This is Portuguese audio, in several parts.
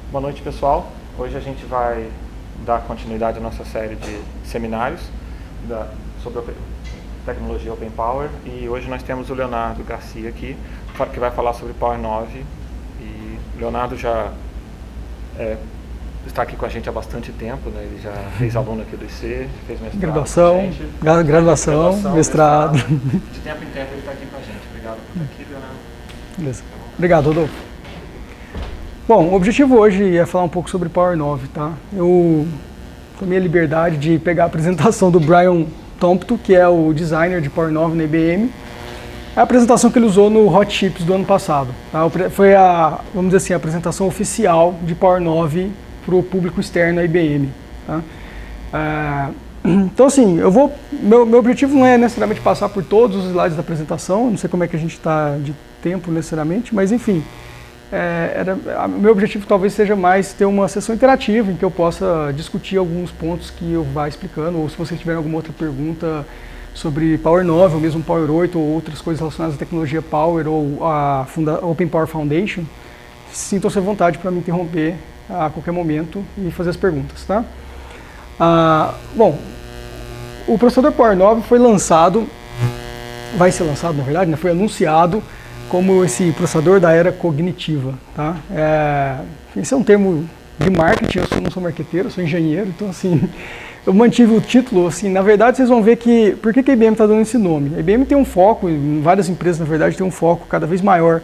Boa noite, pessoal. Hoje a gente vai dar continuidade à nossa série de seminários sobre tecnologia Open Power, e hoje nós temos o Leonardo Garcia aqui, que vai falar sobre Power 9. E o Leonardo já está aqui com a gente há bastante tempo, né? Ele já fez aluno aqui do IC, fez mestrado. Graduação, mestrado. De tempo em tempo ele está aqui com a gente. Obrigado por estar aqui, Leonardo. Beleza. Obrigado, Rodolfo. Bom, o objetivo hoje é falar um pouco sobre Power 9, tá? Eu tomei a liberdade de pegar a apresentação do Brian Thompson, que é o designer de Power 9 na IBM. É a apresentação que ele usou no Hot Chips do ano passado, tá? Foi vamos dizer assim, a apresentação oficial de Power 9 para o público externo da IBM, tá? Então, assim, meu objetivo não é necessariamente passar por todos os slides da apresentação, não sei como é que a gente está de tempo necessariamente, mas enfim, meu objetivo talvez seja mais ter uma sessão interativa em que eu possa discutir alguns pontos que eu vá explicando, ou se vocês tiverem alguma outra pergunta sobre Power 9, ou mesmo Power 8, ou outras coisas relacionadas à tecnologia Power, ou a Open Power Foundation, sintam-se à vontade para me interromper a qualquer momento e fazer as perguntas, tá? Bom, o processador Power 9 vai ser lançado, na verdade, né? Foi anunciado como esse processador da era cognitiva, tá? Esse é um termo de marketing, eu não sou marqueteiro, eu sou engenheiro, então assim, eu mantive o título, assim, na verdade vocês vão ver por que a IBM está dando esse nome. A IBM tem um foco, em várias empresas na verdade tem um foco cada vez maior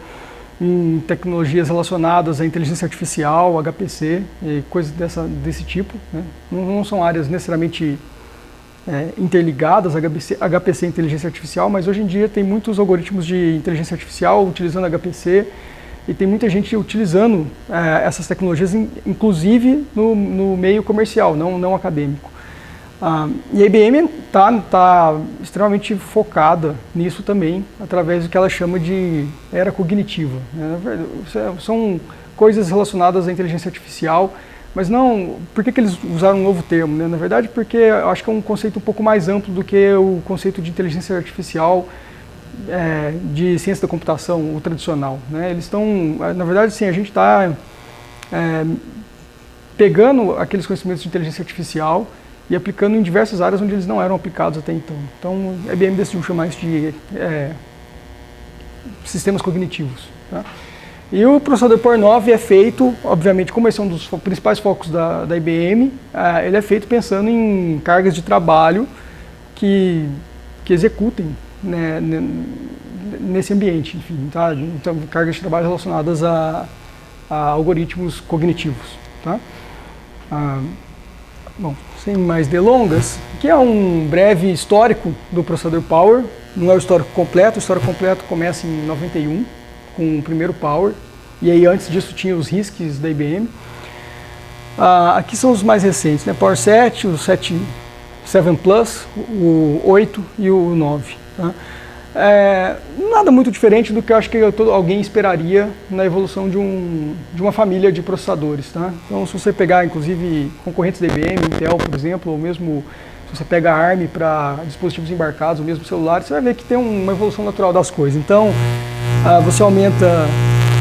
em tecnologias relacionadas à inteligência artificial, HPC e coisas desse tipo, né? Não são áreas necessariamente interligadas, HPC e inteligência artificial, mas hoje em dia tem muitos algoritmos de inteligência artificial utilizando HPC e tem muita gente utilizando essas tecnologias, inclusive no meio comercial, não acadêmico. E a IBM está extremamente focada nisso também, através do que ela chama de era cognitiva, né? São coisas relacionadas à inteligência artificial, mas não, por que eles usaram um novo termo, né? Na verdade, porque eu acho que é um conceito um pouco mais amplo do que o conceito de inteligência artificial de ciência da computação, o tradicional, né? Eles estão, na verdade, sim, a gente está pegando aqueles conhecimentos de inteligência artificial e aplicando em diversas áreas onde eles não eram aplicados até então. Então, a IBM decidiu chamar isso de sistemas cognitivos, tá? E o processador Power 9 é feito, obviamente, como esse é um dos principais focos da IBM, ele é feito pensando em cargas de trabalho que executem, né, nesse ambiente, enfim, tá? Então, cargas de trabalho relacionadas a algoritmos cognitivos, tá? Bom, sem mais delongas, aqui é um breve histórico do processador Power, não é o histórico completo começa em 91, com o primeiro Power, e aí antes disso tinha os RISCs da IBM. Aqui são os mais recentes, né? Power 7, o 7 Plus, o 8 e o 9. Tá? Nada muito diferente do que eu acho que alguém esperaria na evolução de uma família de processadores. Tá? Então, se você pegar, inclusive, concorrentes da IBM, Intel, por exemplo, ou mesmo se você pega a ARM para dispositivos embarcados, ou mesmo celulares, você vai ver que tem uma evolução natural das coisas. Então, você aumenta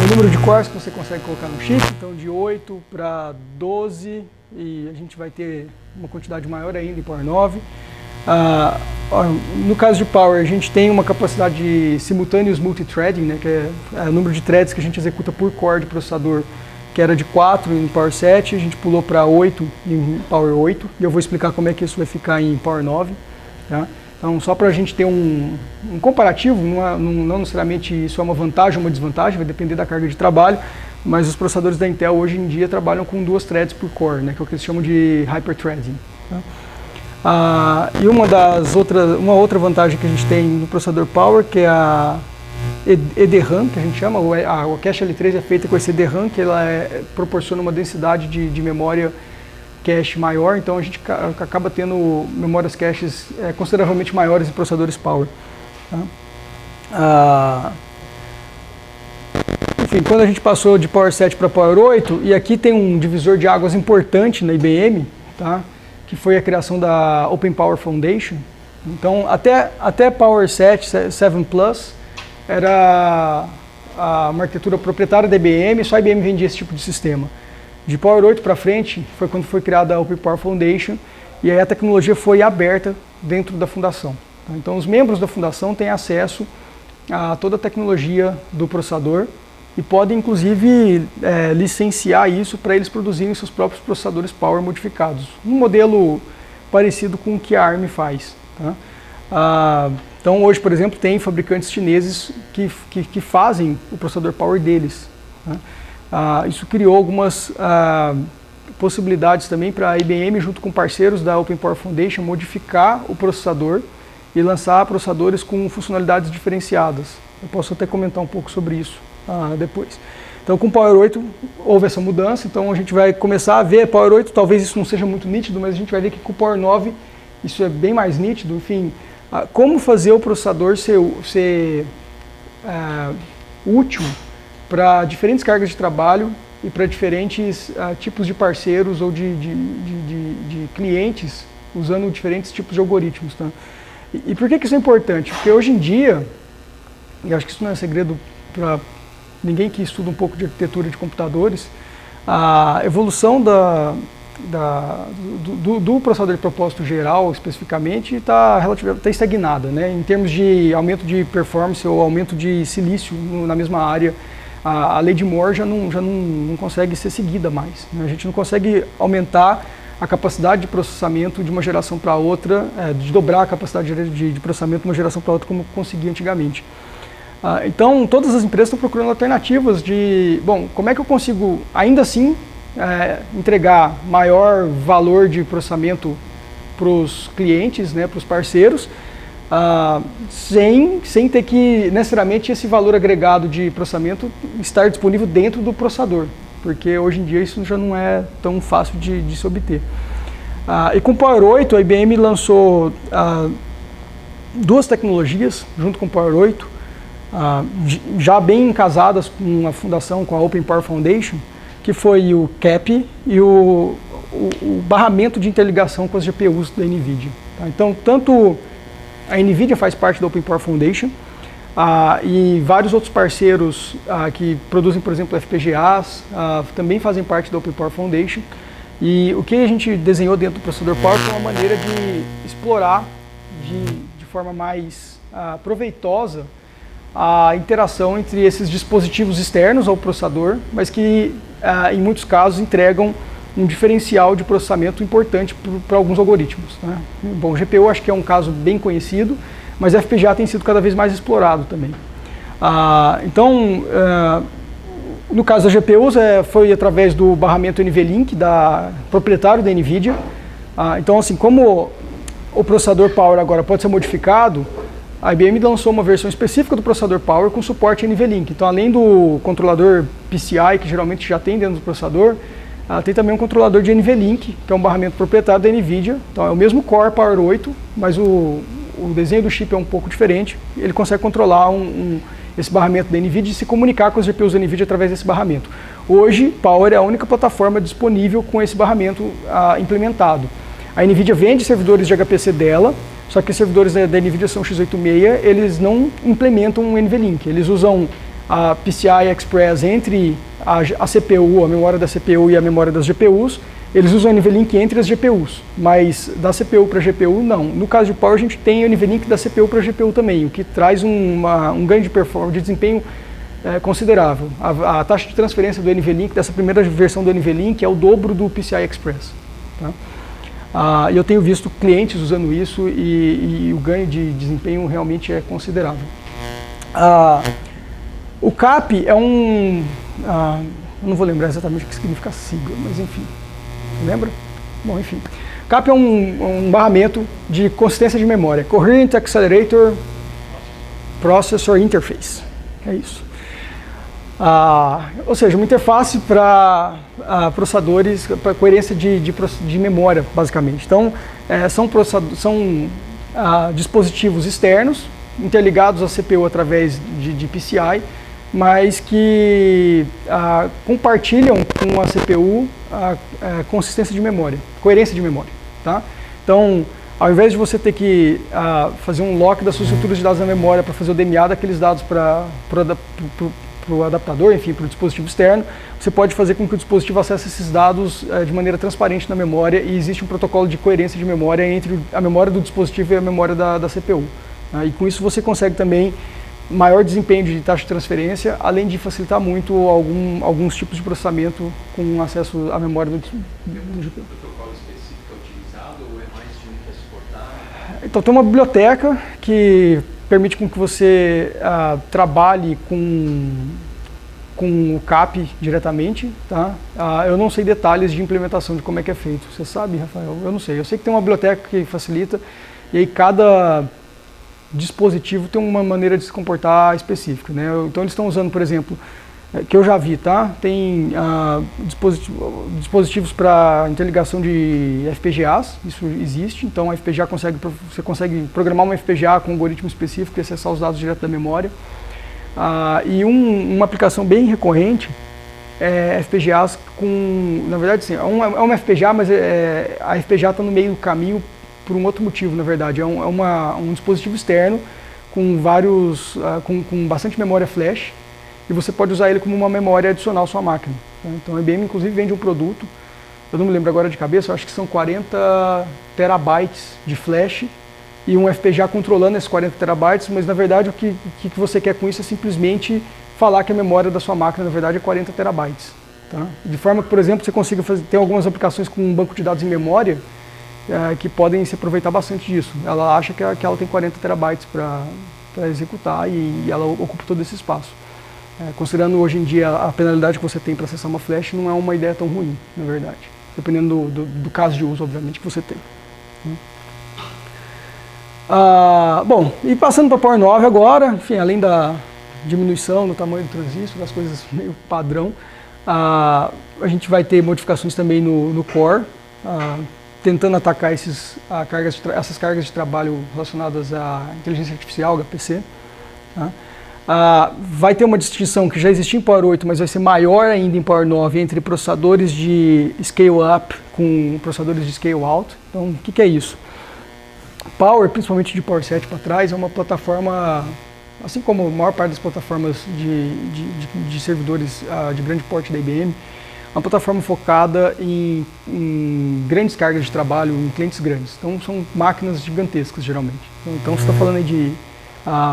o número de cores que você consegue colocar no chip, então de 8 para 12, e a gente vai ter uma quantidade maior ainda em Power 9. No caso de Power, a gente tem uma capacidade de simultaneous multithreading, né, que é o número de threads que a gente executa por core de processador, que era de 4 em Power 7, a gente pulou para 8 em Power 8, e eu vou explicar como é que isso vai ficar em Power 9. Tá? Então, só para a gente ter um comparativo, não necessariamente isso é uma vantagem ou uma desvantagem, vai depender da carga de trabalho, mas os processadores da Intel hoje em dia trabalham com 2 threads por core, né, que é o que eles chamam de hyperthreading. Tá? E uma outra vantagem que a gente tem no processador Power, que é a EDRAM, que a gente chama, a cache L3 é feita com esse EDRAM, que ela proporciona uma densidade de memória cache maior, então a gente acaba tendo memórias caches consideravelmente maiores em processadores Power. Tá? Enfim, quando a gente passou de Power 7 para Power 8, e aqui tem um divisor de águas importante na IBM, tá? Que foi a criação da Open Power Foundation. Então, até Power 7 Plus, era uma arquitetura proprietária da IBM, só a IBM vendia esse tipo de sistema. De Power 8 para frente foi quando foi criada a Open Power Foundation e aí a tecnologia foi aberta dentro da fundação. Então os membros da fundação têm acesso a toda a tecnologia do processador e podem inclusive licenciar isso para eles produzirem seus próprios processadores Power modificados. Um modelo parecido com o que a ARM faz. Tá? Então hoje, por exemplo, tem fabricantes chineses que fazem o processador Power deles. Tá? Isso criou algumas possibilidades também para a IBM, junto com parceiros da Open Power Foundation, modificar o processador e lançar processadores com funcionalidades diferenciadas. Eu posso até comentar um pouco sobre isso depois. Então com o Power 8 houve essa mudança, então a gente vai começar a ver Power 8, talvez isso não seja muito nítido, mas a gente vai ver que com o Power 9 isso é bem mais nítido, enfim, como fazer o processador ser útil para diferentes cargas de trabalho e para diferentes tipos de parceiros ou de clientes usando diferentes tipos de algoritmos. Tá? E por que isso é importante? Porque hoje em dia, e acho que isso não é segredo para ninguém que estuda um pouco de arquitetura de computadores, a evolução do processador de propósito geral, especificamente, está estagnada, né? Em termos de aumento de performance ou aumento de silício na mesma área, a lei de Moore já não consegue ser seguida mais. Né? A gente não consegue aumentar a capacidade de processamento de uma geração para outra, de dobrar a capacidade de processamento de uma geração para outra como conseguia antigamente. Então, todas as empresas estão procurando alternativas de, bom, como é que eu consigo, ainda assim, entregar maior valor de processamento para os clientes, né, para os parceiros, sem ter que, necessariamente, esse valor agregado de processamento estar disponível dentro do processador, porque hoje em dia isso já não é tão fácil de se obter. E com o Power 8, a IBM lançou duas tecnologias, junto com o Power 8, já bem casadas com a fundação, com a Open Power Foundation, que foi o CAP e o barramento de interligação com as GPUs da NVIDIA. Tá? Então, tanto a NVIDIA faz parte da Open Power Foundation e vários outros parceiros que produzem, por exemplo, FPGAs, também fazem parte da Open Power Foundation. E o que a gente desenhou dentro do processador Power foi uma maneira de explorar de forma mais proveitosa a interação entre esses dispositivos externos ao processador, mas que em muitos casos entregam um diferencial de processamento importante para alguns algoritmos. Né? Bom, GPU acho que é um caso bem conhecido, mas FPGA tem sido cada vez mais explorado também. Então, no caso das GPUs, foi através do barramento NVLink, proprietário da NVIDIA. Então, assim, como o processador Power agora pode ser modificado, a IBM lançou uma versão específica do processador Power com suporte NVLink. Então, além do controlador PCI, que geralmente já tem dentro do processador, tem também um controlador de NVLink, que é um barramento proprietário da NVIDIA. Então, é o mesmo Core Power 8, mas o desenho do chip é um pouco diferente. Ele consegue controlar esse barramento da NVIDIA e se comunicar com as GPUs da NVIDIA através desse barramento. Hoje, Power é a única plataforma disponível com esse barramento implementado. A NVIDIA vende servidores de HPC dela, só que os servidores da NVIDIA são x86, eles não implementam um NVLink. Eles usam a PCI Express entre a CPU, a memória da CPU e a memória das GPUs. Eles usam o NVLink entre as GPUs, mas da CPU para GPU não. No caso de Power, a gente tem o NVLink da CPU para GPU também, o que traz um ganho de performance, de desempenho considerável. A taxa de transferência do NVLink, dessa primeira versão do NVLink, é o dobro do PCI Express. Tá? E eu tenho visto clientes usando isso e o ganho de desempenho realmente é considerável. O CAP é eu não vou lembrar exatamente o que significa a sigla, mas enfim, lembra? Bom, enfim. CAP é um barramento de consistência de memória, Coherent Accelerator Processor Interface, é isso. Ou seja, uma interface para processadores, para coerência de memória, basicamente. Então, são dispositivos externos, interligados à CPU através de PCI, mas que compartilham com a CPU a consistência de memória, coerência de memória. Tá? Então, ao invés de você ter que fazer um lock das suas estruturas de dados na memória para fazer o DMA daqueles dados para o adaptador, enfim, para o dispositivo externo, você pode fazer com que o dispositivo acesse esses dados de maneira transparente na memória e existe um protocolo de coerência de memória entre a memória do dispositivo e a memória da CPU. E com isso você consegue também maior desempenho de taxa de transferência, além de facilitar muito alguns tipos de processamento com acesso à memória do GPU. Protocolo específico é utilizado ou é mais de um que é suportado? Então tem uma biblioteca que permite com que você trabalhe com o CAP diretamente, tá? Eu não sei detalhes de implementação de como é que é feito. Você sabe, Rafael? Eu não sei. Eu sei que tem uma biblioteca que facilita e aí cada dispositivo tem uma maneira de se comportar específica, né? Então eles estão usando, por exemplo, que eu já vi, tá? Tem dispositivos para interligação de FPGAs, isso existe. Então a FPGA você consegue programar uma FPGA com um algoritmo específico e acessar os dados direto da memória. E uma aplicação bem recorrente é FPGAs com, na verdade, sim, é uma FPGA, mas a FPGA está no meio do caminho por um outro motivo, na verdade. É um dispositivo externo com com bastante memória flash e você pode usar ele como uma memória adicional à sua máquina. Tá? Então a IBM inclusive vende um produto, eu não me lembro agora de cabeça, eu acho que são 40 terabytes de flash e um FPGA controlando esses 40 terabytes, mas na verdade o que você quer com isso é simplesmente falar que a memória da sua máquina na verdade é 40 terabytes. Tá? De forma que, por exemplo, você consiga ter algumas aplicações com um banco de dados em memória que podem se aproveitar bastante disso. Ela acha que ela tem 40 terabytes para executar e ela ocupa todo esse espaço. Considerando hoje em dia a penalidade que você tem para acessar uma flash, não é uma ideia tão ruim, na verdade. Dependendo do caso de uso, obviamente, que você tem. Bom, e passando para Power 9 agora, enfim, além da diminuição no tamanho do transistor, das coisas meio padrão, a gente vai ter modificações também no Core, tentando atacar essas cargas de trabalho relacionadas à inteligência artificial, HPC. Tá? Vai ter uma distinção que já existia em Power 8, mas vai ser maior ainda em Power 9 entre processadores de scale-up com processadores de scale-out. Então, o que é isso? Power, principalmente de Power 7 para trás, é uma plataforma, assim como a maior parte das plataformas de servidores de grande porte da IBM, uma plataforma focada em grandes cargas de trabalho, em clientes grandes. Então são máquinas gigantescas, geralmente. Então você está falando aí de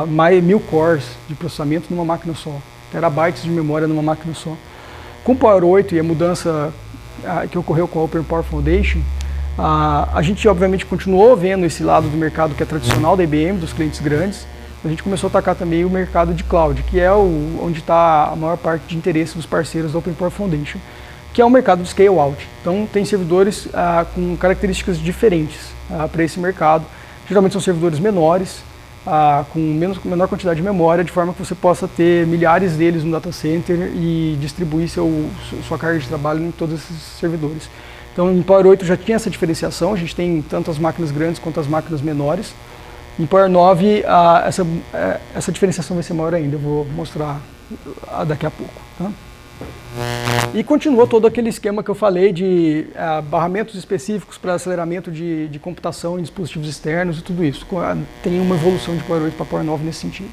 mais 1000 cores de processamento numa máquina só, terabytes de memória numa máquina só. Com o Power 8 e a mudança que ocorreu com a Open Power Foundation, a gente obviamente continuou vendo esse lado do mercado que é tradicional da IBM, dos clientes grandes. A gente começou a atacar também o mercado de cloud, que é onde está a maior parte de interesse dos parceiros da Open Power Foundation, que é o mercado de scale-out. Então tem servidores com características diferentes para esse mercado. Geralmente são servidores menores, com menor quantidade de memória, de forma que você possa ter milhares deles no data center e distribuir sua carga de trabalho em todos esses servidores. Então em Power 8 já tinha essa diferenciação, a gente tem tanto as máquinas grandes quanto as máquinas menores. Em Power 9 essa diferenciação vai ser maior ainda, eu vou mostrar daqui a pouco. Tá? E continua todo aquele esquema que eu falei de barramentos específicos para aceleramento de computação em dispositivos externos e tudo isso. Tem uma evolução de Power 8 para Power 9 nesse sentido.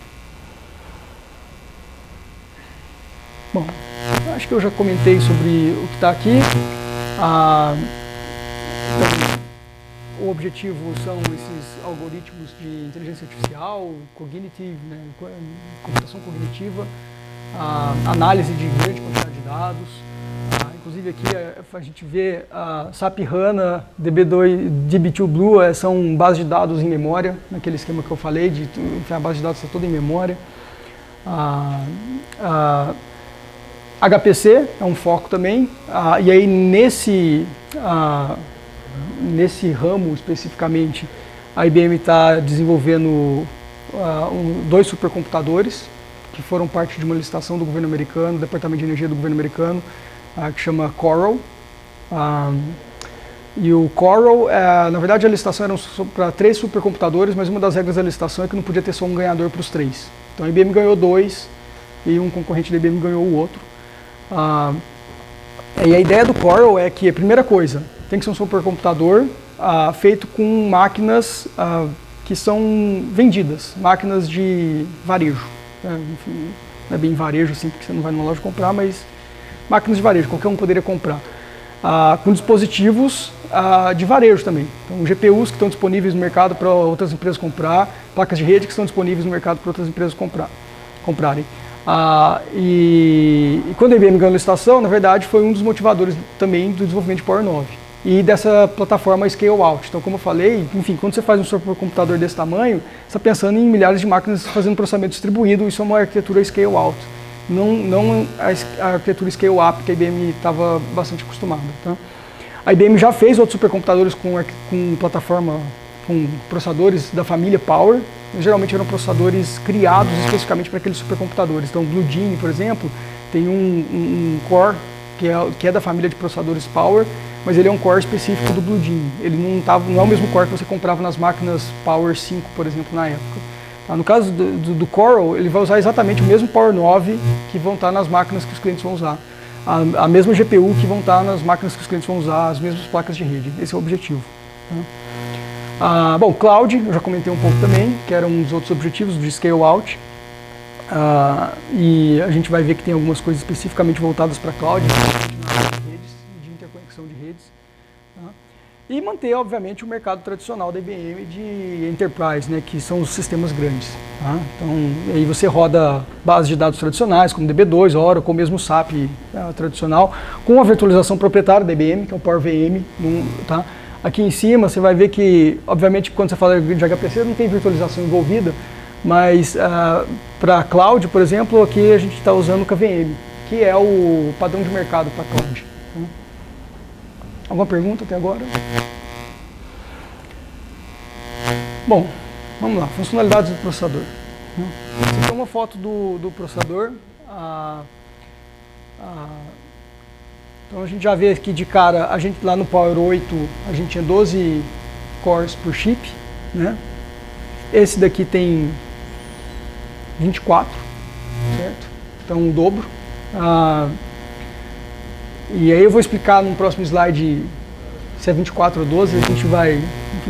Bom, acho que eu já comentei sobre o que está aqui. O objetivo são esses algoritmos de inteligência artificial, cognitive, né, computação cognitiva, análise de grande quantidade de dados. Inclusive aqui a gente vê SAP HANA, DB2Blue são bases de dados em memória, naquele esquema que eu falei, a base de dados está toda em memória. HPC é um foco também, e aí nesse ramo especificamente, a IBM está desenvolvendo 2 supercomputadores que foram parte de uma licitação do governo americano, do Departamento de Energia do governo americano, que chama Coral. E o Coral, na verdade a licitação era para 3 supercomputadores, mas uma das regras da licitação é que não podia ter só um ganhador para os 3. Então a IBM ganhou 2 e um concorrente da IBM ganhou o outro. E a ideia do Coral é que a primeira coisa, tem que ser um supercomputador feito com máquinas que são vendidas, máquinas de varejo. Enfim, não é bem varejo assim, porque você não vai numa loja comprar, mas máquinas de varejo, qualquer um poderia comprar. Com dispositivos de varejo também. Então, GPUs que estão disponíveis no mercado para outras empresas comprar, placas de rede que estão disponíveis no mercado para outras empresas comprarem. E quando a IBM ganhou a licitação, na verdade, foi um dos motivadores também do desenvolvimento de Power 9 e dessa plataforma Scale Out. Então, como eu falei, enfim, quando você faz um supercomputador desse tamanho, você está pensando em milhares de máquinas fazendo processamento distribuído, isso é uma arquitetura Scale Out. Não a arquitetura Scale Up que a IBM estava bastante acostumada. Tá? A IBM já fez outros supercomputadores com plataforma, com processadores da família Power, mas geralmente eram processadores criados especificamente para aqueles supercomputadores. Então, o Blue Gene, por exemplo, tem um core que é da família de processadores Power, mas ele é um core específico do Blue Gene. Ele não é o mesmo core que você comprava nas máquinas Power 5, por exemplo, na época. No caso do Coral, ele vai usar exatamente o mesmo Power 9 que vão estar nas máquinas que os clientes vão usar. A mesma GPU que vão estar nas máquinas que os clientes vão usar, as mesmas placas de rede. Esse é o objetivo. Bom, Cloud, eu já comentei um pouco também, que era um dos outros objetivos de Scale Out. E a gente vai ver que tem algumas coisas especificamente voltadas para Cloud, de redes, de interconexão de redes. E manter, obviamente, o mercado tradicional da IBM de Enterprise, né, que são os sistemas grandes. Tá? Então, aí você roda bases de dados tradicionais, como DB2, Oracle, mesmo SAP tradicional, com a virtualização proprietária da IBM, que é o Power VM. Tá? Aqui em cima você vai ver que, obviamente, quando você fala de HPC, não tem virtualização envolvida, mas para Cloud, por exemplo, aqui a gente está usando o KVM, que é o padrão de mercado para Cloud. Tá? Alguma pergunta até agora? Bom, vamos lá, funcionalidades do processador. Essa aqui é uma foto do processador. Então a gente já vê aqui de cara, a gente lá no Power 8, a gente tinha 12 cores por chip, né? Esse daqui tem 24, certo? Então um dobro. E aí eu vou explicar no próximo slide se é 24 ou 12, a gente vai...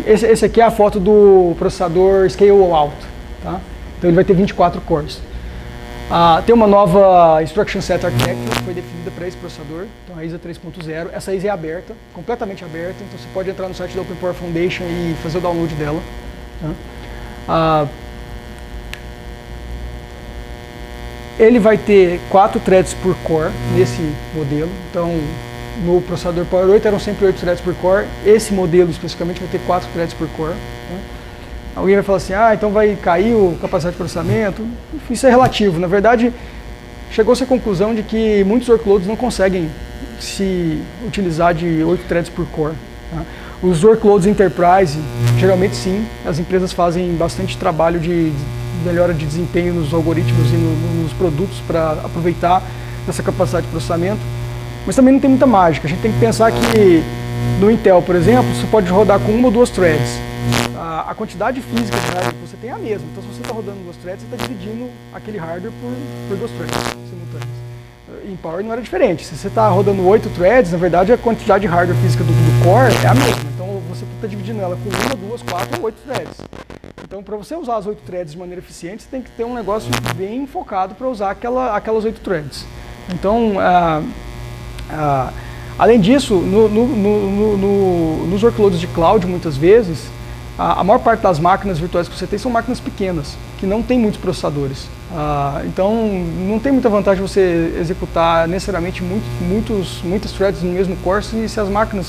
Esse aqui é a foto do processador Scale Out, tá? Então ele vai ter 24 cores. Tem uma nova Instruction Set Architecture que foi definida para esse processador, então a ISA 3.0. Essa ISA é aberta, completamente aberta, então você pode entrar no site da Open Power Foundation e fazer o download dela. Tá? Ele vai ter 4 threads por core nesse modelo, então no processador Power 8 eram sempre 8 threads por core, esse modelo especificamente vai ter 4 threads por core. Tá? Alguém vai falar assim, então vai cair a capacidade de processamento. Isso é relativo. Na verdade, chegou-se à conclusão de que muitos workloads não conseguem se utilizar de 8 threads por core. Tá? Os workloads Enterprise, geralmente sim, as empresas fazem bastante trabalho de melhora de desempenho nos algoritmos e nos produtos para aproveitar essa capacidade de processamento. Mas também não tem muita mágica. A gente tem que pensar que no Intel, por exemplo, você pode rodar com 1 ou 2 threads. A quantidade física de hardware que você tem é a mesma. Então, se você está rodando 2 threads, você está dividindo aquele hardware por 2 threads simultâneos. Em Power não era diferente. Se você está rodando 8 threads, na verdade, a quantidade de hardware física do core é a mesma. Então, você está dividindo ela com 1, 2, 4 ou 8 threads. Então, para você usar as 8 threads de maneira eficiente, você tem que ter um negócio bem focado para usar aquelas 8 threads. Então, além disso, nos workloads de cloud, muitas vezes, a maior parte das máquinas virtuais que você tem são máquinas pequenas, que não tem muitos processadores. Então, não tem muita vantagem você executar necessariamente muitas threads no mesmo core se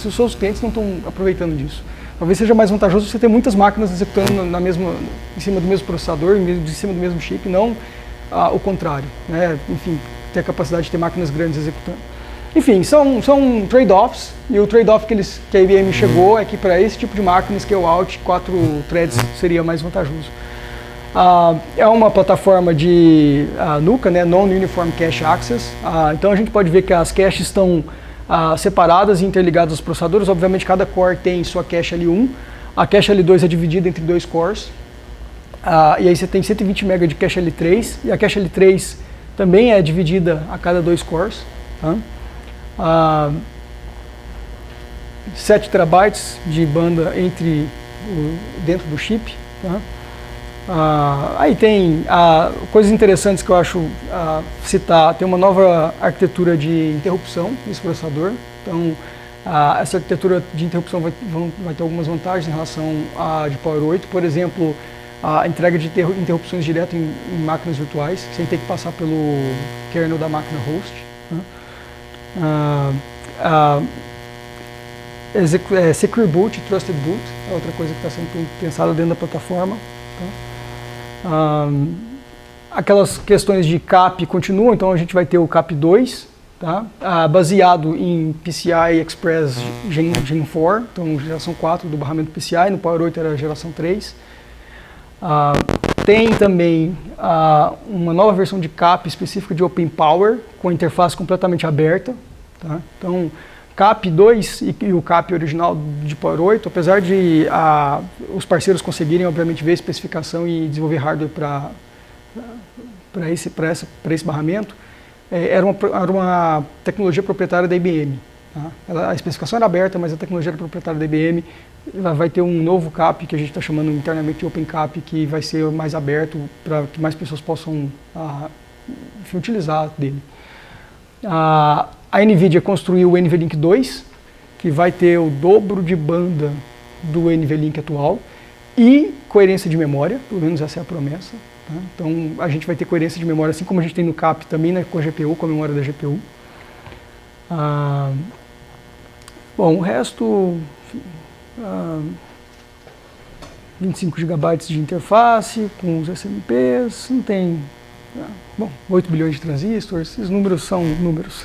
os seus clientes não estão aproveitando disso. Talvez seja mais vantajoso você ter muitas máquinas executando em cima do mesmo processador, em cima do mesmo chip, não o contrário. Né? Enfim, ter a capacidade de ter máquinas grandes executando. Enfim, são trade-offs, e o trade-off que a IBM chegou é que para esse tipo de máquina, Scale Out, 4 threads seria mais vantajoso. É uma plataforma de NUCA, né, Non-Uniform Cache Access, então a gente pode ver que as caches estão separadas e interligadas aos processadores. Obviamente cada core tem sua cache L1, a cache L2 é dividida entre 2 cores, e aí você tem 120 MB de cache L3, e a cache L3 também é dividida a cada 2 cores. Tá? 7 TB de banda dentro do chip. Tá? Aí tem coisas interessantes que eu acho citar. Tem uma nova arquitetura de interrupção nesse processador. Então, essa arquitetura de interrupção vai ter algumas vantagens em relação à de Power 8. Por exemplo, a entrega de interrupções direto em máquinas virtuais, sem ter que passar pelo kernel da máquina host. Secure Boot, Trusted Boot, é outra coisa que está sendo pensada dentro da plataforma. Aquelas questões de CAP continuam, então a gente vai ter o CAP 2, tá? Baseado em PCI Express Gen 4, então geração 4 do barramento PCI, no Power 8 era a geração 3. Tem também uma nova versão de CAP específica de Open Power, com a interface completamente aberta. Tá? Então, CAP 2 e o CAP original de Power 8, apesar de os parceiros conseguirem, obviamente, ver a especificação e desenvolver hardware para esse barramento, era uma tecnologia proprietária da IBM. Tá? A especificação era aberta, mas a tecnologia era proprietária da IBM. Vai ter um novo CAP, que a gente está chamando internamente de Open CAP, que vai ser mais aberto para que mais pessoas possam utilizar dele. A NVIDIA construiu o NVLink 2, que vai ter o dobro de banda do NVLink atual e coerência de memória, pelo menos essa é a promessa. Tá? Então a gente vai ter coerência de memória, assim como a gente tem no CAP também, né, com a GPU, com a memória da GPU. Bom, o resto... 25 GB de interface com os SMPs, não tem... Bom, 8 bilhões de transistores, esses números são números.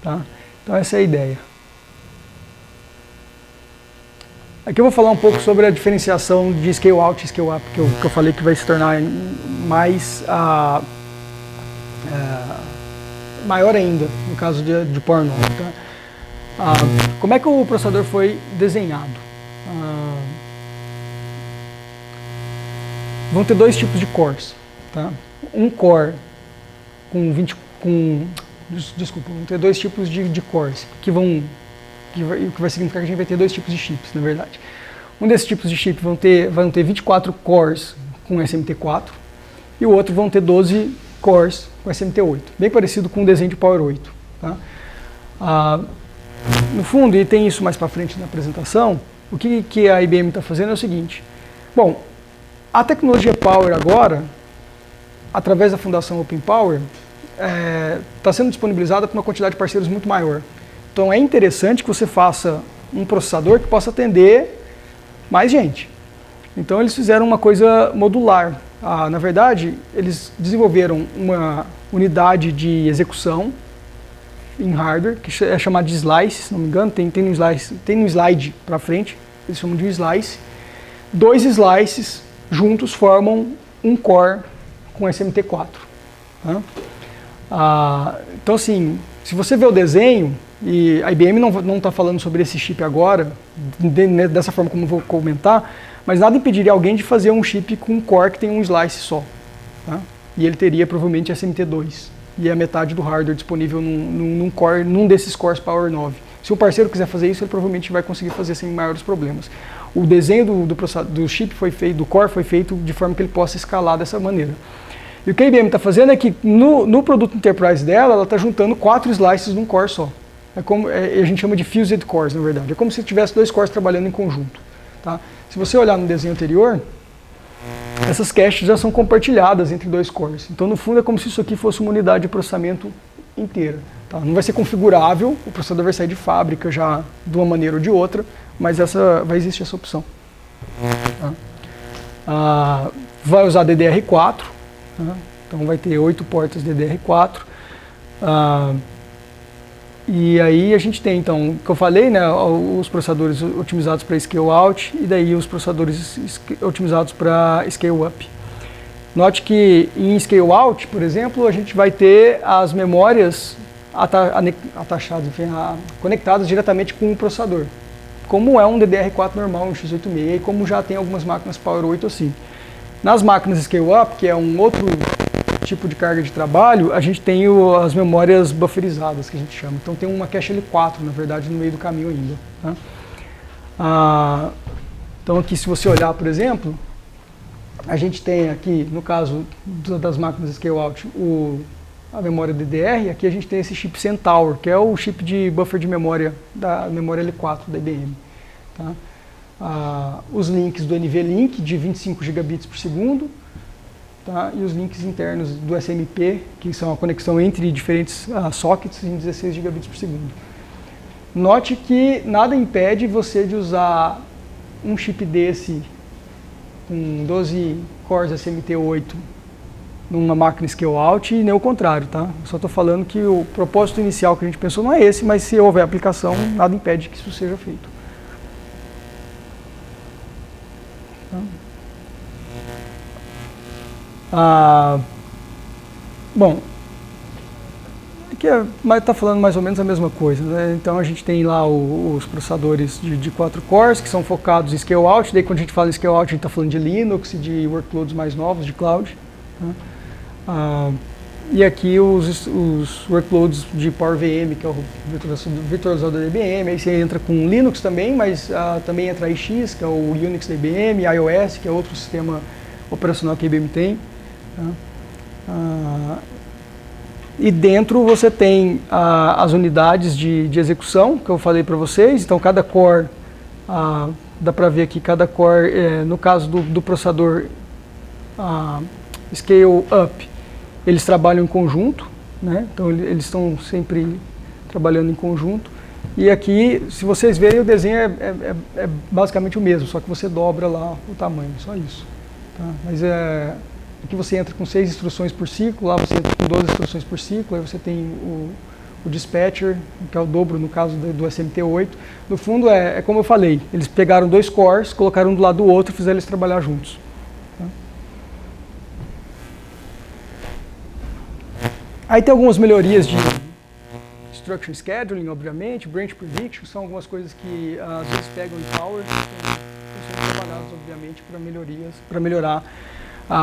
Tá? Então essa é a ideia. Aqui eu vou falar um pouco sobre a diferenciação de scale out e scale up, que eu falei que vai se tornar mais maior ainda, no caso de Power 9. Tá? Como é que o processador foi desenhado? Vão ter dois tipos de cores. Tá? Um core com 20... Desculpa, vão ter dois tipos de cores, que vai significar que a gente vai ter dois tipos de chips, na verdade. Um desses tipos de chip vão ter 24 cores com SMT4 e o outro vão ter 12 cores com SMT8, bem parecido com o desenho de Power 8. Tá? No fundo, e tem isso mais para frente na apresentação, o que a IBM está fazendo é o seguinte. Bom, a tecnologia Power agora, através da fundação Open Power, está sendo disponibilizada para uma quantidade de parceiros muito maior. Então é interessante que você faça um processador que possa atender mais gente. Então eles fizeram uma coisa modular. Na verdade, eles desenvolveram uma unidade de execução em hardware, que é chamada de slice, se não me engano, tem no slide para frente, eles chamam de slice. Dois slices juntos formam um core com SMT4. Tá? Então assim, se você vê o desenho, e a IBM não está falando sobre esse chip agora, dessa forma como eu vou comentar, mas nada impediria alguém de fazer um chip com um core que tem um slice só. Tá? E ele teria provavelmente SMT2. E é a metade do hardware disponível num desses cores Power 9. Se o parceiro quiser fazer isso, ele provavelmente vai conseguir fazer sem maiores problemas. O desenho do chip foi feito, do core foi feito de forma que ele possa escalar dessa maneira. E o que a IBM está fazendo é que no produto Enterprise dela, ela está juntando 4 slices num core só. A gente chama de fused cores, na verdade. É como se tivesse dois cores trabalhando em conjunto. Tá? Se você olhar no desenho anterior, essas caches já são compartilhadas entre dois cores. Então, no fundo, é como se isso aqui fosse uma unidade de processamento inteira. Tá? Não vai ser configurável, o processador vai sair de fábrica já de uma maneira ou de outra, mas vai existir essa opção. Tá? Vai usar DDR4, tá? Então vai ter 8 portas DDR4. E aí a gente tem, então, o que eu falei, né, os processadores otimizados para scale out e daí os processadores otimizados para scale up. Note que em scale out, por exemplo, a gente vai ter as memórias atachadas, enfim, conectadas diretamente com o processador, como é um DDR4 normal, um x86, e como já tem algumas máquinas Power 8 assim. Nas máquinas scale up, que é um outro tipo de carga de trabalho, a gente tem as memórias bufferizadas, que a gente chama. Então tem uma cache L4, na verdade, no meio do caminho ainda. Tá? Então aqui, se você olhar, por exemplo, a gente tem aqui, no caso das máquinas Scale-Out, a memória DDR. Aqui a gente tem esse chip Centaur, que é o chip de buffer de memória da memória L4 da IBM. Tá? Os links do NVLink de 25 gigabits por segundo, tá? E os links internos do SMP, que são a conexão entre diferentes sockets em 16 gigabits por segundo. Note que nada impede você de usar um chip desse com 12 cores SMT8 numa máquina Scale-Out e nem o contrário, tá? Eu só estou falando que o propósito inicial que a gente pensou não é esse, mas se houver aplicação, nada impede que isso seja feito. Bom, aqui está falando mais ou menos a mesma coisa, né? Então a gente tem lá os processadores de 4 cores que são focados em Scale-Out. Daí quando a gente fala em Scale-Out a gente está falando de Linux e de workloads mais novos de cloud, né? E aqui os workloads de Power VM, que é o virtualizador da IBM. Aí você entra com Linux também, mas também entra IX, que é o Unix da IBM, iOS, que é outro sistema operacional que a IBM tem. E dentro você tem as unidades de execução, que eu falei para vocês. Então cada core, dá para ver aqui, cada core, no caso do processador Scale Up, eles trabalham em conjunto, né? Então eles estão sempre trabalhando em conjunto. E aqui, se vocês verem, o desenho é basicamente o mesmo, só que você dobra lá o tamanho, só isso. Tá? Mas aqui você entra com 6 instruções por ciclo, lá você entra com 12 instruções por ciclo, aí você tem o dispatcher, que é o dobro no caso do SMT8. No fundo é como eu falei, eles pegaram 2 cores, colocaram um do lado do outro e fizeram eles trabalhar juntos. Tá? Aí tem algumas melhorias de Instruction Scheduling, obviamente, Branch Prediction, são algumas coisas que às vezes pegam em Power, que são trabalhadas, obviamente, para melhorar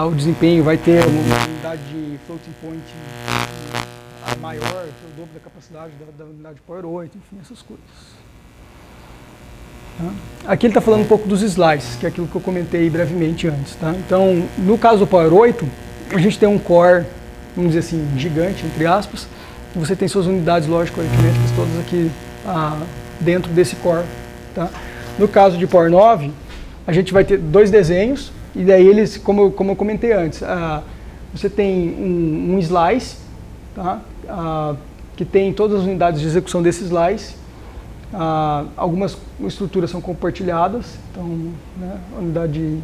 o desempenho. Vai ter uma unidade de floating point maior, que é o dobro da capacidade da unidade de Power 8, enfim, essas coisas. Tá? Aqui ele está falando um pouco dos slices, que é aquilo que eu comentei brevemente antes. Tá? Então, no caso do Power 8, a gente tem um core, vamos dizer assim, gigante, entre aspas. Você tem suas unidades lógico-aritméticas todas aqui dentro desse core. Tá? No caso de Power 9, a gente vai ter 2 desenhos, e daí eles, como eu comentei antes, você tem um slice, tá? Que tem todas as unidades de execução desse slice. Algumas estruturas são compartilhadas, então, né, a unidade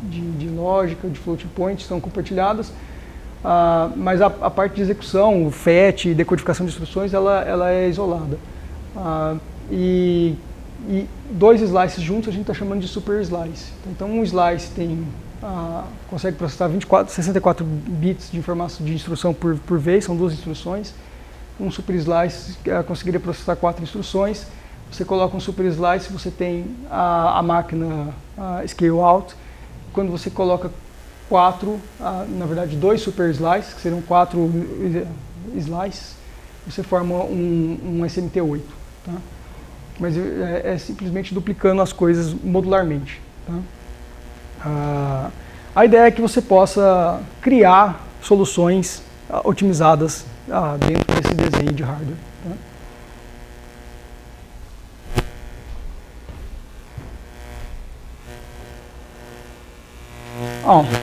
de lógica, de floating point são compartilhadas. Mas a parte de execução, o FET e decodificação de instruções, ela é isolada. E 2 slices juntos a gente está chamando de super slice. Então um slice consegue processar 64 bits de informação de instrução por vez, são 2 instruções. Um super slice conseguiria processar 4 instruções. Você coloca um super slice, você tem a máquina Scale Out. Quando você coloca 4, na verdade 2 super slices, que seriam 4 slices, você forma um SMT8. Tá? Mas é simplesmente duplicando as coisas modularmente. Tá? A ideia é que você possa criar soluções otimizadas dentro desse desenho de hardware. Tá?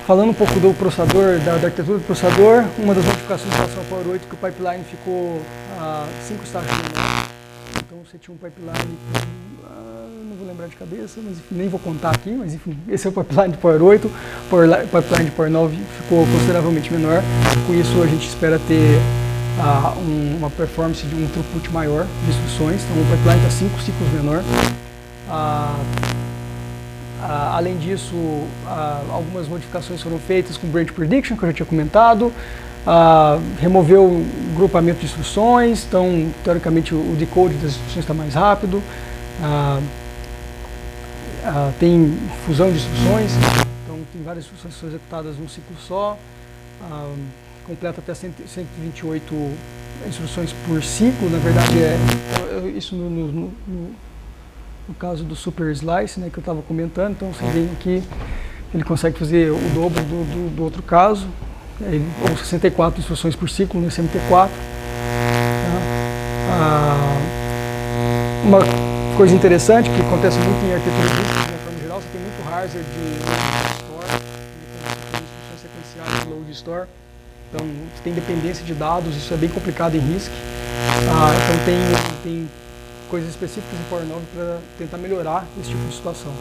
Falando um pouco do processador, da arquitetura do processador, uma das modificações em relação ao Power 8 é que o pipeline ficou 5 estágios menor. Então você tinha um pipeline, não vou lembrar de cabeça, mas enfim, nem vou contar aqui, mas enfim, esse é o pipeline de Power 8, o pipeline de Power 9 ficou consideravelmente menor. Com isso a gente espera ter uma performance de um throughput maior de instruções, então o pipeline está 5 ciclos menor. Além disso, algumas modificações foram feitas com Branch Prediction, que eu já tinha comentado. Removeu o grupamento de instruções, então, teoricamente, o decode das instruções está mais rápido. Tem fusão de instruções, então tem várias instruções que são executadas num ciclo só. Completa até 128 instruções por ciclo, na verdade, isso no caso do super slice, né, que eu estava comentando. Então você vem aqui ele consegue fazer o dobro do outro caso, ou 64 instruções por ciclo no SMT4. Uma coisa interessante que acontece muito em arquitetura de uma forma geral, você tem muito hardware de load store, instruções sequenciais de load store, então você tem dependência de dados, isso é bem complicado em RISC, então tem coisas específicas em Power 9 para tentar melhorar esse tipo de situação.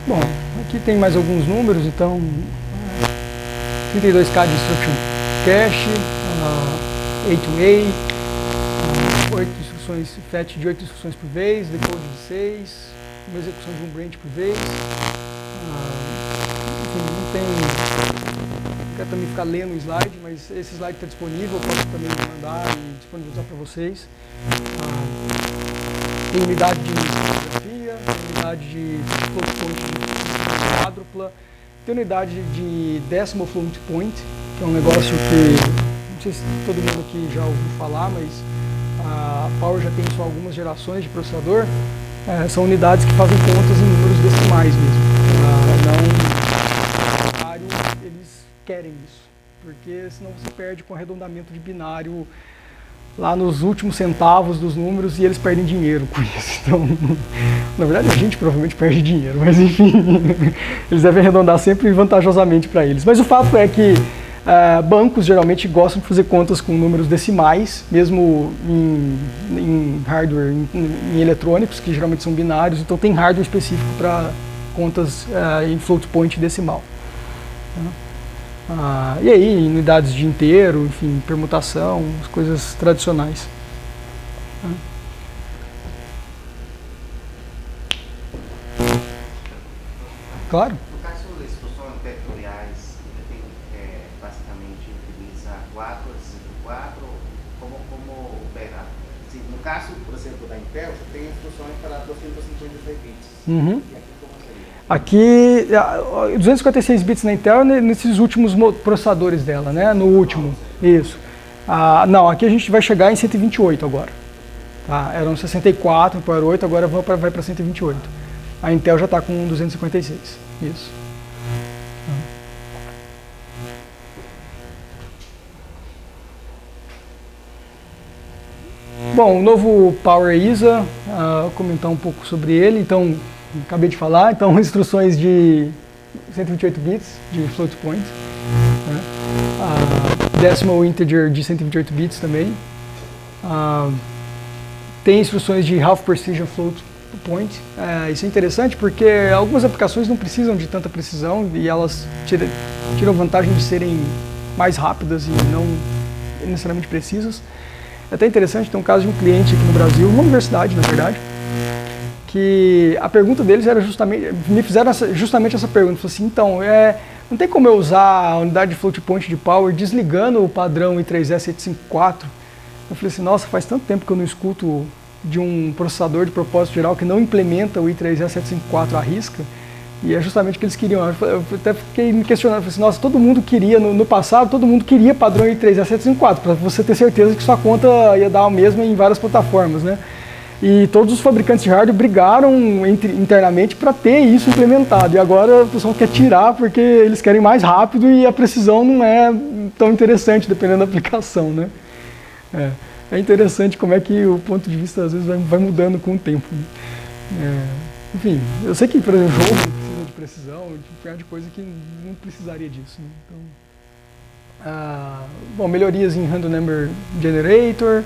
Bom, aqui tem mais alguns números, então 32K de instruction cache, A2A, 8 instruções, FET de 8 instruções por vez, decode de 6, uma execução de um branch por vez. Enfim, não quero também ficar lendo o slide, mas esse slide está disponível, eu posso também mandar e disponibilizar para vocês. Tem unidade de fotografia, tem unidade de float point de quádrupla, tem unidade de decimal float point, que é um negócio que, não sei se todo mundo aqui já ouviu falar, mas a Power já tem só algumas gerações de processador, são unidades que fazem contas em números decimais mesmo. Eles querem isso, porque senão você perde com arredondamento de binário lá nos últimos centavos dos números e eles perdem dinheiro com isso. Então, na verdade, a gente provavelmente perde dinheiro, mas enfim, eles devem arredondar sempre vantajosamente para eles. Mas o fato é que bancos geralmente gostam de fazer contas com números decimais, mesmo em hardware, em eletrônicos, que geralmente são binários, então tem hardware específico para contas em float point decimal. E aí, unidades de inteiro, enfim, permutação, as coisas tradicionais. Claro. No caso das instruções vetoriais, basicamente utiliza 4, 64, como opera? Assim, no caso, por exemplo, da Intel, você tem instruções para 256 bits. Uhum. Aqui, 256 bits na Intel nesses últimos processadores dela, né? No último, isso. Não, aqui a gente vai chegar em 128 agora. Tá? Eram 64 no Power 8, agora vai para 128. A Intel já está com 256, isso. Bom, o novo Power ISA, vou comentar um pouco sobre ele, então... Acabei de falar, então instruções de 128 bits de float point, né? Decimal integer de 128 bits também. Tem instruções de half precision float point. Isso é interessante porque algumas aplicações não precisam de tanta precisão e elas tiram vantagem de serem mais rápidas e não necessariamente precisas. É até interessante, tem um caso de um cliente aqui no Brasil, uma universidade na verdade, que a pergunta deles era me fizeram justamente essa pergunta, falaram assim, então, não tem como eu usar a unidade de float point de Power desligando o padrão I3E754? Eu falei assim, nossa, faz tanto tempo que eu não escuto de um processador de propósito geral que não implementa o I3E754 à risca, e é justamente o que eles queriam. Eu até fiquei me questionando, falei assim, nossa, todo mundo queria, no passado, todo mundo queria padrão I3E754, para você ter certeza que sua conta ia dar a mesma em várias plataformas, né? E todos os fabricantes de hardware brigaram internamente para ter isso implementado. E agora o pessoal quer tirar porque eles querem mais rápido e a precisão não é tão interessante dependendo da aplicação, né? É interessante como é que o ponto de vista às vezes vai mudando com o tempo. Enfim, eu sei que, por exemplo, jogo precisa de precisão, de coisa que não precisaria disso, né? Então, bom, melhorias em Random Number Generator,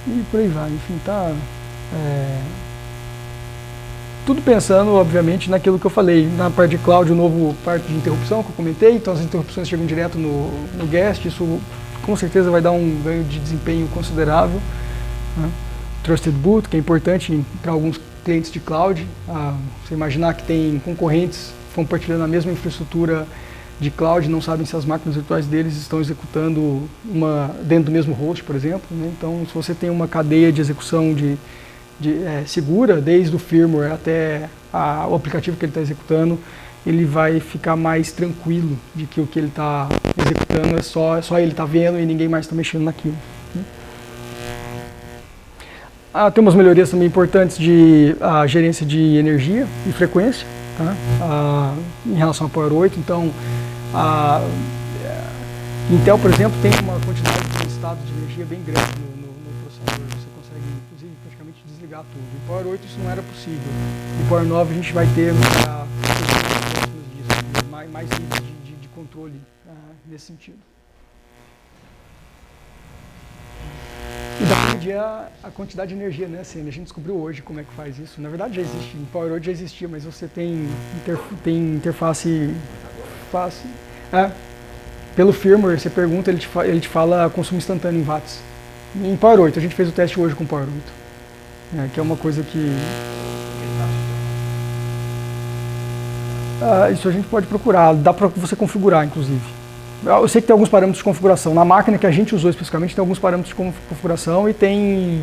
e por aí vai, enfim, tudo pensando, obviamente, naquilo que eu falei, na parte de cloud, o novo parte de interrupção que eu comentei, então as interrupções chegam direto no guest, isso com certeza vai dar um ganho de desempenho considerável, né? Trusted Boot, que é importante para alguns clientes de cloud, você imaginar que tem concorrentes compartilhando a mesma infraestrutura de cloud, não sabem se as máquinas virtuais deles estão executando dentro do mesmo host, por exemplo, né? Então, se você tem uma cadeia de execução segura, desde o firmware até o aplicativo que ele está executando, ele vai ficar mais tranquilo de que o que ele está executando só ele está vendo e ninguém mais está mexendo naquilo, né? Tem umas melhorias também importantes de gerência de energia e frequência, tá? Em relação ao Power 8. Então, Intel, por exemplo, tem uma quantidade de estado de energia bem grande no processador. Você consegue, inclusive, praticamente desligar tudo. Em Power 8 isso não era possível. Em Power 9 a gente vai ter mais níveis de controle nesse sentido. E dá para medir a quantidade de energia, né? Assim, a gente descobriu hoje como é que faz isso. Na verdade já existe, em Power 8 já existia, mas você tem interface pelo firmware, você pergunta, ele te fala consumo instantâneo em watts. Em Power 8, a gente fez o teste hoje com Power 8, que é uma coisa que... isso a gente pode procurar, dá para você configurar, inclusive. Eu sei que tem alguns parâmetros de configuração. Na máquina que a gente usou especificamente, tem alguns parâmetros de configuração e tem...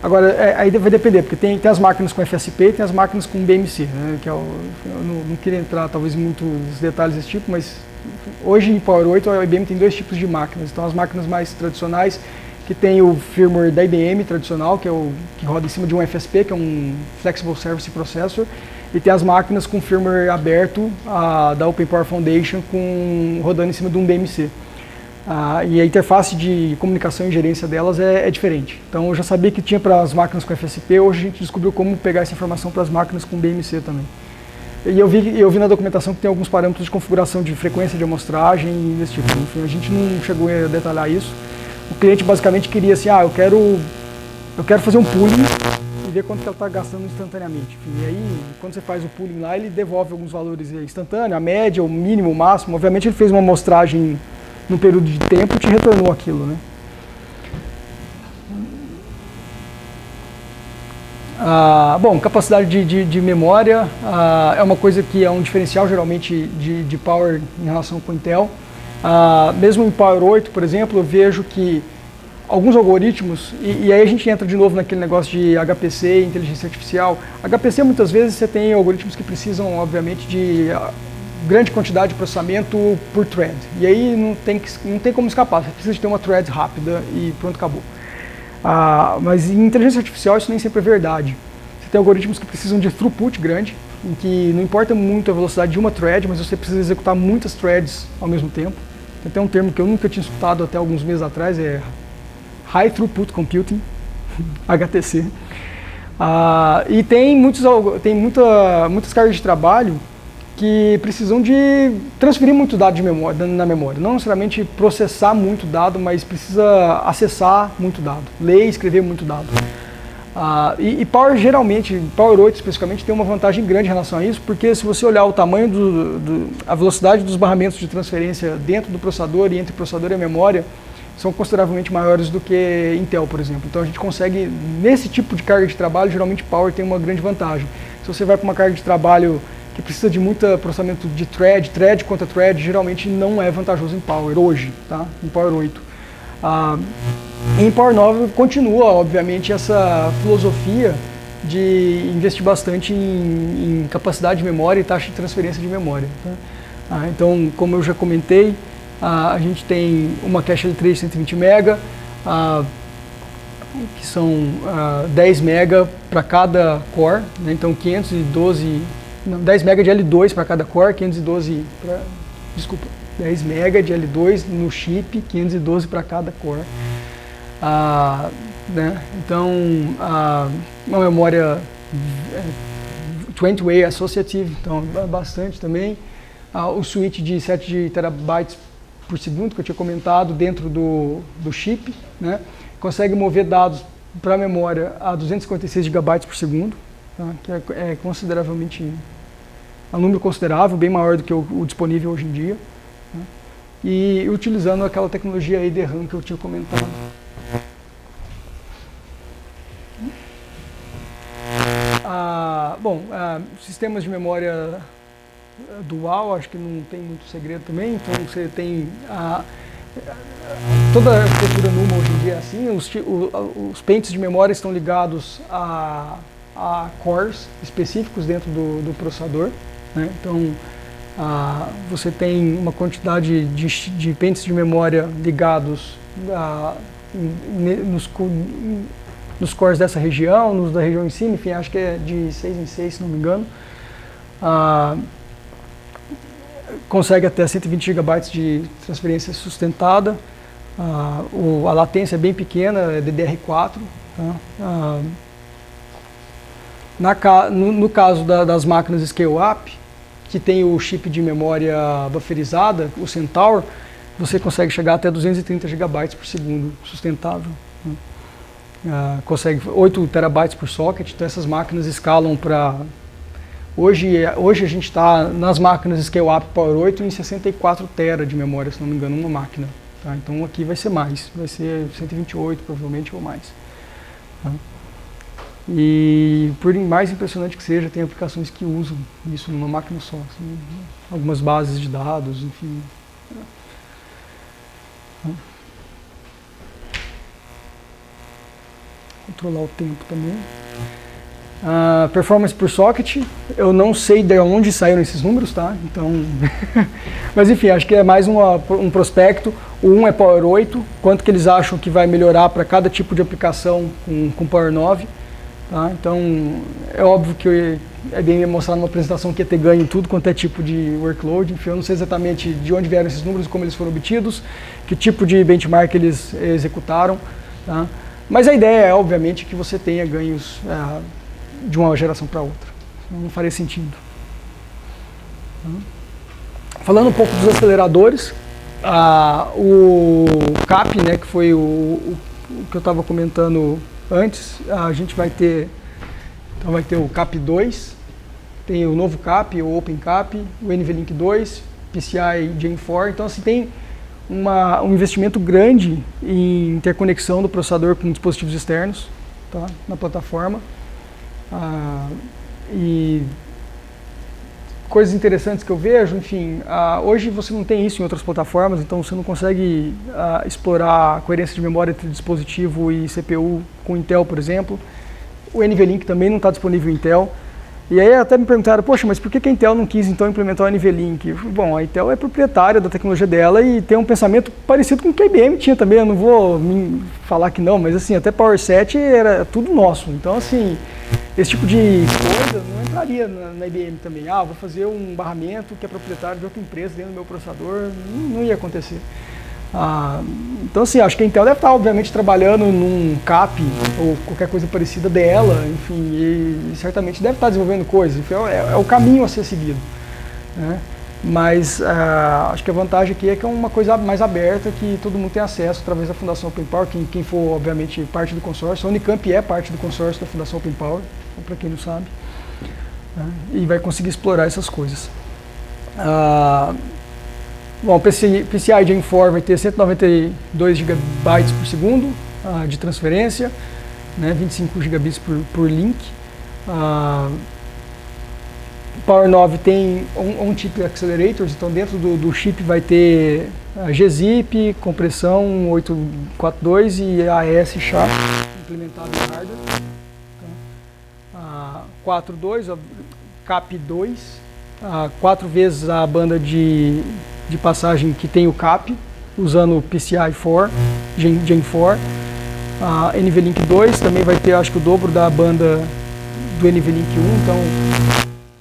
Agora, aí vai depender, porque tem as máquinas com FSP e tem as máquinas com BMC, né? Que eu não queria entrar, talvez, em muitos detalhes desse tipo, mas hoje em Power 8 a IBM tem dois tipos de máquinas. Então, as máquinas mais tradicionais, que tem o firmware da IBM tradicional, que roda em cima de um FSP, que é um Flexible Service Processor, e tem as máquinas com firmware aberto da Open Power Foundation rodando em cima de um BMC. E a interface de comunicação e gerência delas é diferente. Então eu já sabia que tinha para as máquinas com FSP, hoje a gente descobriu como pegar essa informação para as máquinas com BMC também. E eu vi na documentação que tem alguns parâmetros de configuração de frequência de amostragem e desse tipo. Enfim, a gente não chegou a detalhar isso. O cliente basicamente queria assim, eu quero fazer um pooling e ver quanto que ela está gastando instantaneamente. Enfim, e aí, quando você faz o pooling lá, ele devolve alguns valores instantâneos, a média, o mínimo, o máximo. Obviamente ele fez uma amostragem num período de tempo e te retornou aquilo, né? Bom, capacidade de memória é uma coisa que é um diferencial geralmente de Power em relação com Intel. Mesmo em Power 8, por exemplo, eu vejo que alguns algoritmos, e aí a gente entra de novo naquele negócio de HPC, inteligência artificial. HPC, muitas vezes, você tem algoritmos que precisam, obviamente, de grande quantidade de processamento por thread. E aí não tem como escapar, você precisa de ter uma thread rápida e pronto, acabou. Mas em inteligência artificial isso nem sempre é verdade. Você tem algoritmos que precisam de throughput grande, em que não importa muito a velocidade de uma thread, mas você precisa executar muitas threads ao mesmo tempo. Tem um termo que eu nunca tinha escutado até alguns meses atrás, é High Throughput Computing, HTC. E tem muitas cargas de trabalho que precisam de transferir muito dado na memória. Não necessariamente processar muito dado, mas precisa acessar muito dado, ler e escrever muito dado. E Power geralmente, Power 8 especificamente, tem uma vantagem grande em relação a isso, porque se você olhar o tamanho, a velocidade dos barramentos de transferência dentro do processador e entre o processador e a memória, são consideravelmente maiores do que Intel, por exemplo. Então a gente consegue, nesse tipo de carga de trabalho, geralmente Power tem uma grande vantagem. Se você vai para uma carga de trabalho que precisa de muito processamento de thread contra thread, geralmente não é vantajoso em Power hoje, tá? Em Power 8. Em Power 9 continua, obviamente, essa filosofia de investir bastante em capacidade de memória e taxa de transferência de memória. Tá? Então, como eu já comentei, a gente tem uma cache L3 de 120 MB, que são 10 MB para cada core, né? Então 10 MB de L2 para cada core, 10 MB de L2 no chip, 512 para cada core. Né? Então, uma memória 20-way associative, então bastante também. O switch de 7 terabytes por segundo, que eu tinha comentado, dentro do chip, né? Consegue mover dados para a memória a 256 GB por segundo, tá? Que é consideravelmente, um número considerável, bem maior do que o disponível hoje em dia, né? E utilizando aquela tecnologia aí de RAM que eu tinha comentado. Sistemas de memória dual, acho que não tem muito segredo também. Então você tem toda a estrutura NUMA hoje em dia é assim. Os pentes de memória estão ligados a cores específicos dentro do processador, né? Então você tem uma quantidade de pentes de memória ligados nos cores dessa região, nos da região em cima, enfim, acho que é de 6 em 6, se não me engano. Consegue até 120 GB de transferência sustentada. A latência é bem pequena, é DDR4. Tá? No caso das máquinas Scale-Up, que tem o chip de memória bufferizada, o Centaur, você consegue chegar até 230 GB por segundo sustentável. Consegue 8 terabytes por socket, então essas máquinas escalam para... Hoje a gente está nas máquinas Scale-Up Power 8 em 64 tera de memória, se não me engano, uma máquina. Tá? Então aqui vai ser mais, vai ser 128 provavelmente ou mais. Tá? E por mais impressionante que seja, tem aplicações que usam isso numa máquina só. Assim, algumas bases de dados, enfim. Controlar o tempo também. Performance por socket, eu não sei de onde saíram esses números, tá? Então, mas enfim, acho que é mais um prospecto. O 1 é Power 8, quanto que eles acham que vai melhorar para cada tipo de aplicação com Power 9. Tá? Então, é óbvio que é bem mostrar numa apresentação que ia ter ganho em tudo quanto é tipo de workload. Enfim, eu não sei exatamente de onde vieram esses números, como eles foram obtidos, que tipo de benchmark eles executaram. Tá? Mas a ideia é, obviamente, que você tenha ganhos de uma geração para outra. Não faria sentido. Falando um pouco dos aceleradores, o CAP, né, que foi o que eu estava comentando antes, a gente vai ter o CAP 2, tem o novo CAP, o Open CAP, o NVLink 2, PCI Gen 4, então assim tem um investimento grande em interconexão do processador com dispositivos externos, tá, na plataforma. E coisas interessantes que eu vejo, enfim, hoje você não tem isso em outras plataformas, então você não consegue explorar a coerência de memória entre dispositivo e CPU com Intel, por exemplo. O NVLink também não está disponível em Intel. E aí até me perguntaram, poxa, mas por que a Intel não quis então implementar o NVLink? Bom, a Intel é proprietária da tecnologia dela e tem um pensamento parecido com o que a IBM tinha também, eu não vou falar que não, mas assim, até PowerSet era tudo nosso. Então assim, esse tipo de coisa não entraria na IBM também. Vou fazer um barramento que é proprietário de outra empresa dentro do meu processador, não ia acontecer. Então assim, acho que a Intel deve estar obviamente trabalhando num CAP ou qualquer coisa parecida dela, enfim, e certamente deve estar desenvolvendo coisas, enfim, é o caminho a ser seguido, né? Mas acho que a vantagem aqui é que é uma coisa mais aberta, que todo mundo tem acesso através da Fundação Open Power, quem for obviamente parte do consórcio. A Unicamp é parte do consórcio da Fundação Open Power, para quem não sabe, né? E vai conseguir explorar essas coisas. Bom, o PCI Gen 4 vai ter 192 GB por segundo de transferência, né, 25 GB por link. Power 9 tem on-chip accelerators, então dentro do chip vai ter gzip, compressão 842 e AES SHA implementado no hardware. Então, 4.2, CAP 2, 4 vezes a banda de passagem que tem o CAP, usando o PCI 4, Gen 4. NVLink 2 também vai ter, acho que o dobro da banda do NVLink 1, então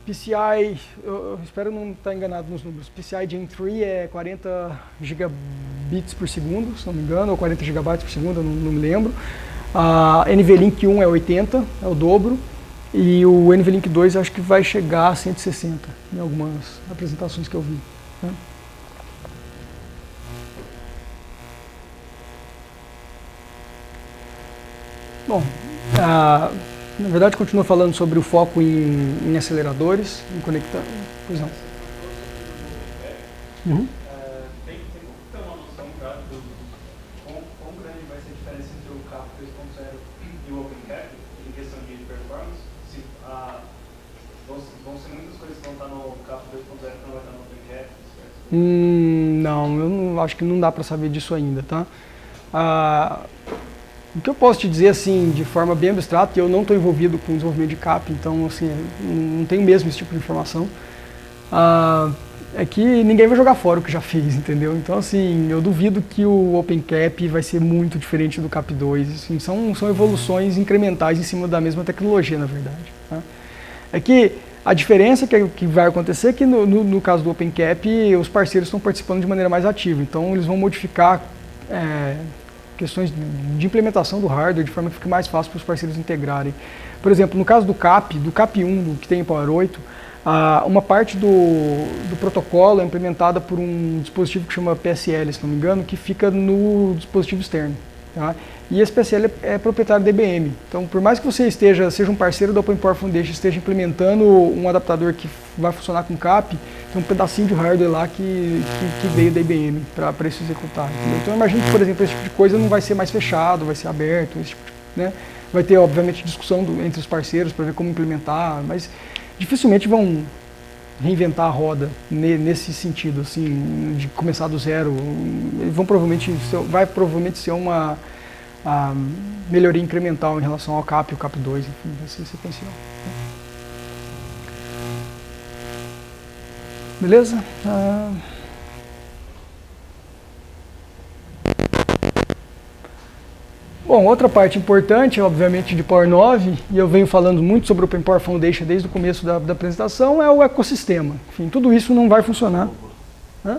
PCI, eu espero não estar enganado nos números, PCI Gen 3 é 40 gigabits por segundo, se não me engano, ou 40 gigabytes por segundo, eu não me lembro. NVLink 1 é 80, é o dobro, e o NVLink 2 acho que vai chegar a 160, em algumas apresentações que eu vi, né? Bom, na verdade continua falando sobre o foco em aceleradores, em conectar. Pois não. Uhum. Tem como ter uma noção, cara, do quão grande vai ser a diferença entre o CAP 2.0 e o OpenCAP em questão de performance? Se, vão ser muitas coisas que vão estar no CAP 2.0 que não vai estar no OpenCAP? Não, eu não, acho que não dá para saber disso ainda, tá? O que eu posso te dizer, assim, de forma bem abstrata, eu não estou envolvido com o desenvolvimento de CAP, então, assim, não tenho mesmo esse tipo de informação. é que ninguém vai jogar fora o que já fez, entendeu? Então, assim, eu duvido que o OpenCap vai ser muito diferente do Cap 2. Assim, são evoluções incrementais em cima da mesma tecnologia, na verdade. Tá? É que a diferença que vai acontecer é que no caso do OpenCap, os parceiros estão participando de maneira mais ativa. Então, eles vão modificar questões de implementação do hardware de forma que fique mais fácil para os parceiros integrarem. Por exemplo, no caso do Cap 1, que tem em Power 8, uma parte do protocolo é implementada por um dispositivo que chama PSL, se não me engano, que fica no dispositivo externo. Tá? E esse PSL é proprietário da IBM. Então, por mais que você seja um parceiro da Open Power Foundation, esteja implementando um adaptador que vai funcionar com CAP, tem um pedacinho de hardware lá que veio da IBM para isso executar. Entendeu? Então, eu imagino que, por exemplo, esse tipo de coisa não vai ser mais fechado, vai ser aberto, esse tipo de, né? Vai ter, obviamente, discussão entre os parceiros para ver como implementar, mas dificilmente vão reinventar a roda nesse sentido, assim, de começar do zero. Vai provavelmente ser uma melhoria incremental em relação ao CAP e o CAP 2, enfim, vai ser sequencial. Beleza? Bom, outra parte importante, obviamente, de Power 9, e eu venho falando muito sobre o Open Power Foundation desde o começo da apresentação, é o ecossistema. Enfim, tudo isso não vai funcionar. Hã?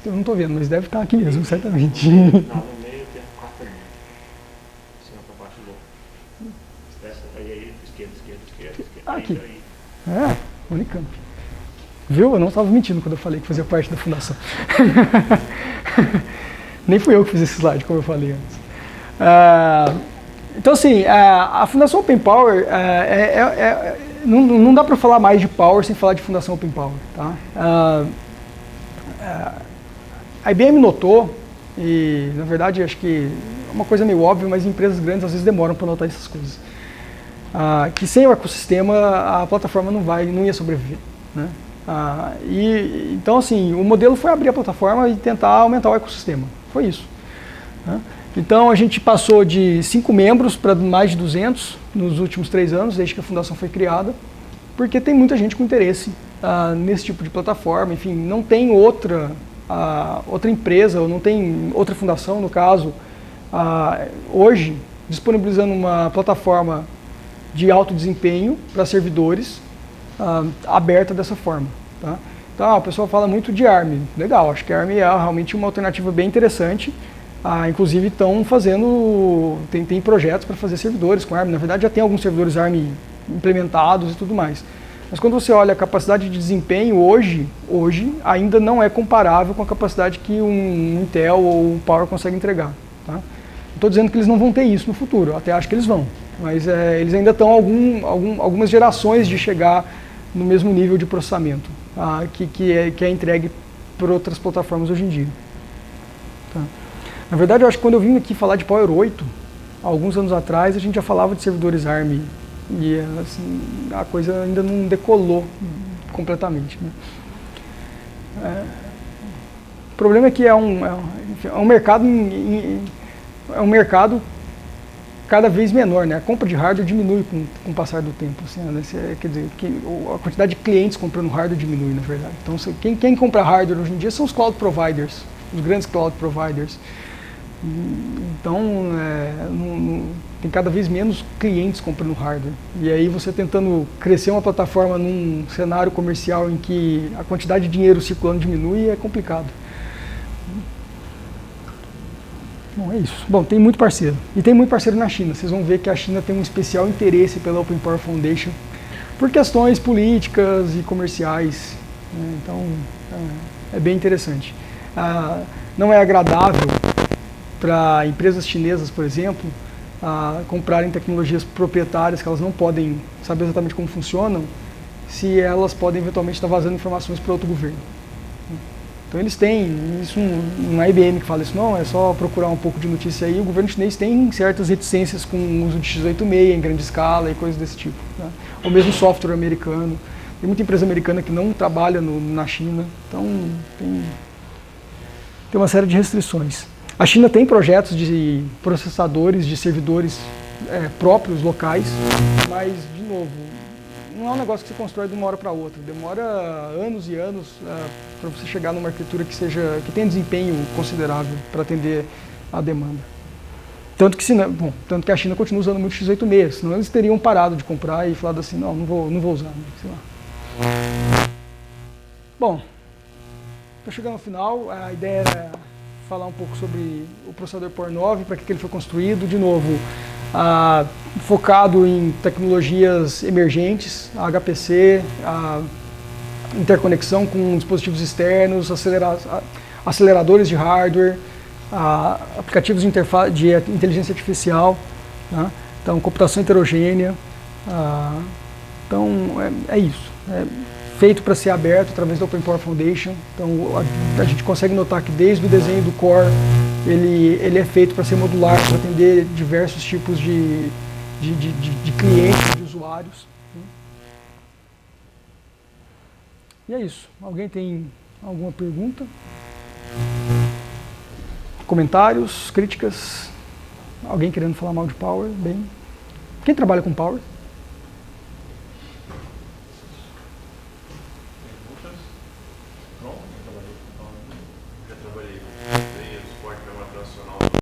Eu não estou vendo, mas deve estar aqui mesmo, certamente. Não, no meio tem a quarta linha. Cima para baixo, louco. Aí, esquerda. Aqui. Unicamp. Viu? Eu não estava mentindo quando eu falei que fazia parte da fundação. Nem fui eu que fiz esse slide, como eu falei antes. Então, assim, a Fundação Open Power, não dá para falar mais de Power sem falar de Fundação Open Power. Tá? A IBM notou, e na verdade acho que é uma coisa meio óbvia, mas empresas grandes às vezes demoram para notar essas coisas, que sem o ecossistema a plataforma não ia sobreviver. Né? Então, assim, o modelo foi abrir a plataforma e tentar aumentar o ecossistema. Foi isso. Né? Então, a gente passou de 5 membros para mais de 200 nos últimos 3 anos, desde que a fundação foi criada, porque tem muita gente com interesse nesse tipo de plataforma. Enfim, não tem outra empresa, ou não tem outra fundação, no caso, hoje, disponibilizando uma plataforma de alto desempenho para servidores aberta dessa forma. Tá? Então, o pessoal fala muito de ARM. Legal, acho que a ARM é realmente uma alternativa bem interessante. Inclusive estão fazendo, tem projetos para fazer servidores com ARM. Na verdade, já tem alguns servidores ARM implementados e tudo mais. Mas quando você olha a capacidade de desempenho hoje ainda não é comparável com a capacidade que um Intel ou um Power consegue entregar. Tá? Não estou dizendo que eles não vão ter isso no futuro, eu até acho que eles vão. Mas eles ainda estão algumas gerações de chegar no mesmo nível de processamento que é entregue por outras plataformas hoje em dia. Tá? Na verdade, eu acho que quando eu vim aqui falar de Power 8, alguns anos atrás, a gente já falava de servidores ARM e assim, a coisa ainda não decolou completamente. Né? O problema é que é um mercado cada vez menor, né? A compra de hardware diminui com o passar do tempo. Assim, né? Quer dizer, a quantidade de clientes comprando hardware diminui, na verdade. Então, quem compra hardware hoje em dia são os cloud providers, os grandes cloud providers. Então, tem cada vez menos clientes comprando hardware. E aí você tentando crescer uma plataforma num cenário comercial em que a quantidade de dinheiro circulando diminui é complicado. Bom, é isso. Bom, tem muito parceiro. E tem muito parceiro na China. Vocês vão ver que a China tem um especial interesse pela Open Power Foundation por questões políticas e comerciais. Né? Então, é bem interessante. Não é agradável para empresas chinesas, por exemplo, comprarem tecnologias proprietárias que elas não podem saber exatamente como funcionam, se elas podem eventualmente estar vazando informações para outro governo. Então eles têm, isso não é a IBM que fala isso não, é só procurar um pouco de notícia aí, o governo chinês tem certas reticências com o uso de x86 em grande escala e coisas desse tipo. Tá? Ou mesmo software americano, tem muita empresa americana que não trabalha na China, então tem uma série de restrições. A China tem projetos de processadores, de servidores próprios, locais, mas, de novo, não é um negócio que se constrói de uma hora para outra. Demora anos e anos para você chegar numa arquitetura que tenha desempenho considerável para atender a demanda. Tanto que a China continua usando muito x86, senão eles teriam parado de comprar e falado assim, não vou usar, sei lá. Bom, estou chegando ao final, a ideia era falar um pouco sobre o processador Power 9, para que ele foi construído, de novo, focado em tecnologias emergentes, HPC, interconexão com dispositivos externos, aceleradores de hardware, aplicativos de inteligência artificial, né? Então computação heterogênea, então é isso. Feito para ser aberto através da Open Power Foundation, então a gente consegue notar que desde o desenho do core ele é feito para ser modular, para atender diversos tipos de clientes, de usuários. E é isso. Alguém tem alguma pergunta? Comentários, críticas? Alguém querendo falar mal de Power? Bem, quem trabalha com Power?